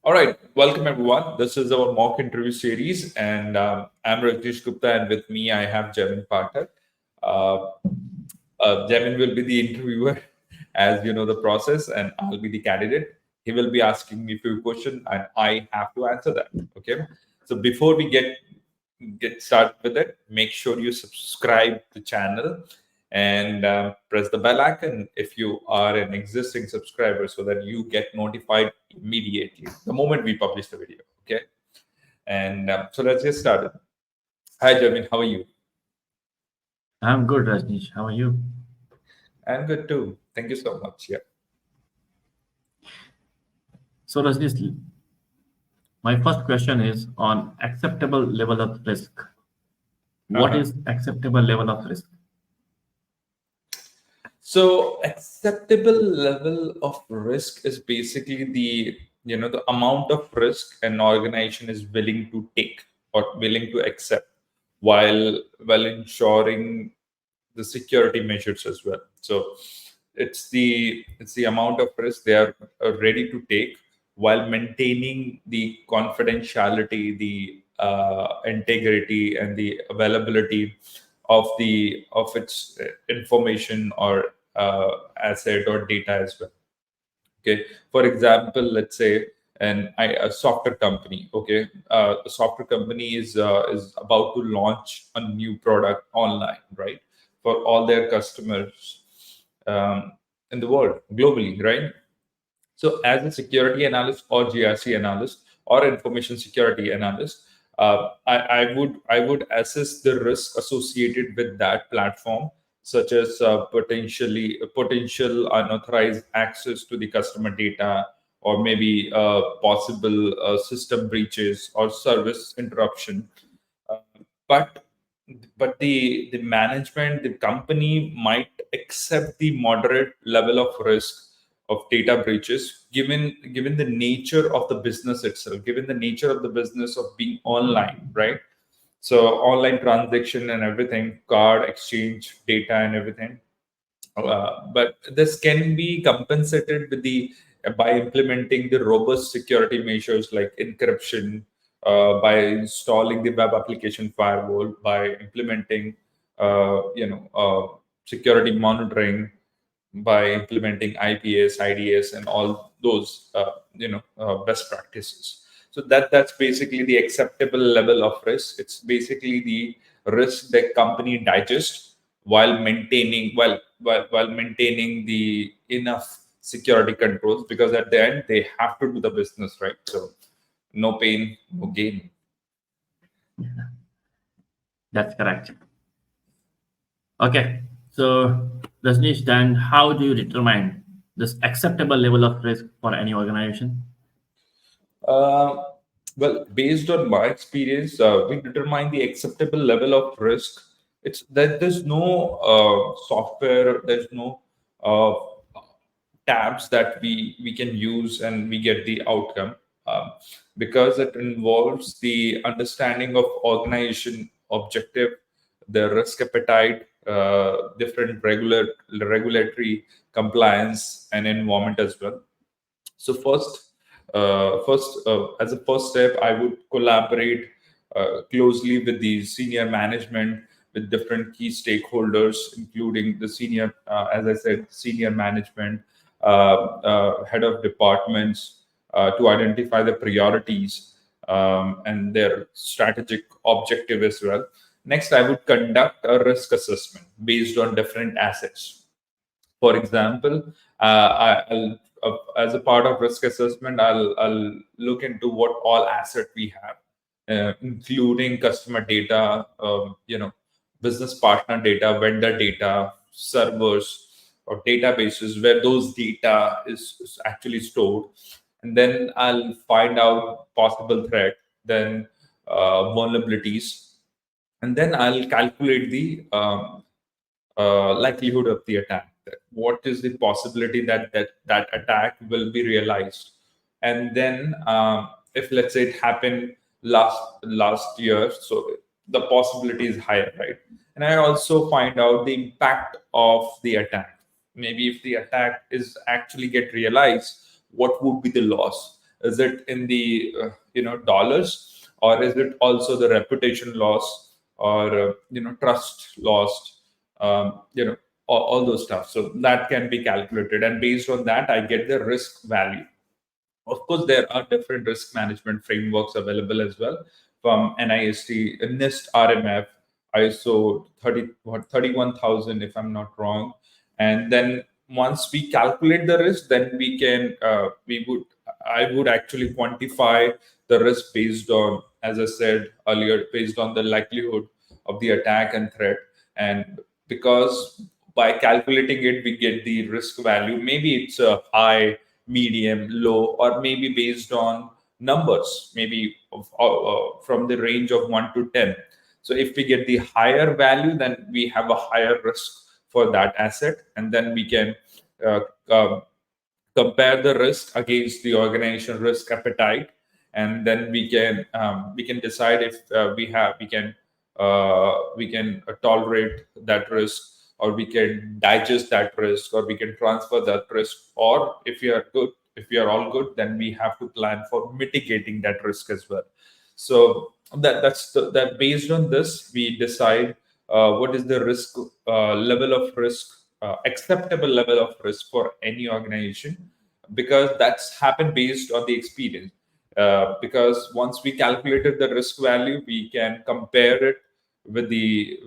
All right, welcome everyone. This is our mock interview series, and I'm Rajneesh Gupta, and with me I have Jamin Pathak. Uh, Jamin will be the interviewer, as you know the process, and I'll be the candidate. He will be asking me a few questions, and I have to answer that. Okay. So before we get started with it, make sure you subscribe the channel and press the bell icon if you are an existing subscriber so that you get notified immediately the moment we publish the video. Okay. And so let's get started. Hi, Jamin. How are you? I'm good, Rajneesh. How are you? I'm good too. Thank you so much. Yeah. So, Rajneesh, my first question is on acceptable level of risk. What Uh-huh. is acceptable level of risk? So acceptable level of risk is basically the amount of risk an organization is willing to take or willing to accept while ensuring the security measures as well. So it's the amount of risk they are ready to take while maintaining the confidentiality, the integrity, and the availability of its information or asset or data as well. Okay, for example, let's say a software company. Okay, a software company is about to launch a new product online, right, for all their customers in the world globally, right? So, as a security analyst or GRC analyst or information security analyst, I would assess the risk associated with that platform, such as potential unauthorized access to the customer data, or maybe possible system breaches or service interruption. Uh, but the management, the company might accept the moderate level of risk of data breaches, given the nature of the business itself, given the nature of the business of being online, right? So online transaction and everything, card exchange data and everything. But this can be compensated with the by implementing the robust security measures like encryption, by installing the web application firewall, by implementing security monitoring, by implementing IPS, IDS, and all those best practices. So that's basically the acceptable level of risk. It's basically the risk that company digests while maintaining the enough security controls, because at the end they have to do the business, right? So no pain, no gain. That's correct. Okay. So, Rajneesh, then how do you determine this acceptable level of risk for any organization? Uh, well, based on my experience, we determine the acceptable level of risk. It's that there's no software, there's no uh, tabs that we can use and we get the outcome, um, because it involves the understanding of organization objective, the risk appetite, different regulatory compliance and environment as well. So as a first step, I would collaborate closely with the senior management, with different key stakeholders, including the senior, as I said, senior management, head of departments, to identify the priorities and their strategic objective as well. Next, I would conduct a risk assessment based on different assets. For example, as a part of risk assessment, I'll look into what all asset we have, including customer data, business partner data, vendor data, servers or databases where those data is actually stored. And then I'll find out possible threat, then vulnerabilities, and then I'll calculate the likelihood of the attack. What is the possibility that attack will be realized? And then, if let's say it happened last year, so the possibility is higher, right? And I also find out the impact of the attack. Maybe if the attack is actually get realized, what would be the loss? Is it in the dollars, or is it also the reputation loss, or trust lost, all those stuff. So that can be calculated, and based on that I get the risk value. Of course, there are different risk management frameworks available as well, from NIST, NIST, RMF, ISO 31,000, if I'm not wrong. And then once we calculate the risk, then I would actually quantify the risk based on, as I said earlier, based on the likelihood of the attack and threat. And because by calculating it, we get the risk value. Maybe it's a high, medium, low, or maybe based on numbers, maybe from the range of 1 to 10. So if we get the higher value, then we have a higher risk for that asset, and then we can uh, uh, compare the risk against the organization risk appetite, and then we can decide if we can tolerate that risk, or we can digest that risk, or we can transfer that risk, or if we are all good, then we have to plan for mitigating that risk as well. So that based on this we decide what is the risk level of risk, acceptable level of risk for any organization, because that's happened based on the experience. Because once we calculated the risk value, we can compare it with the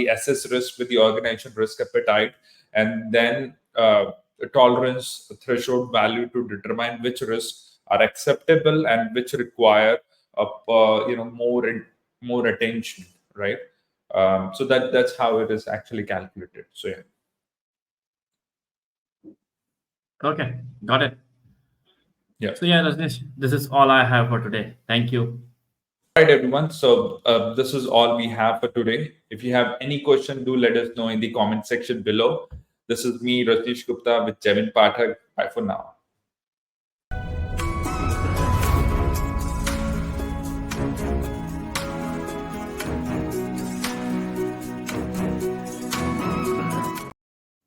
assess risk with the organization risk appetite, and then the tolerance threshold value to determine which risks are acceptable and which require more attention, right? So that's how it is actually calculated. So yeah. Okay, got it. Yeah. So yeah, Rajneesh, this is all I have for today. Thank you. All right, everyone. So this is all we have for today. If you have any question, do let us know in the comment section below. This is me, Rajneesh Gupta, with Jevin Pathak. Bye for now.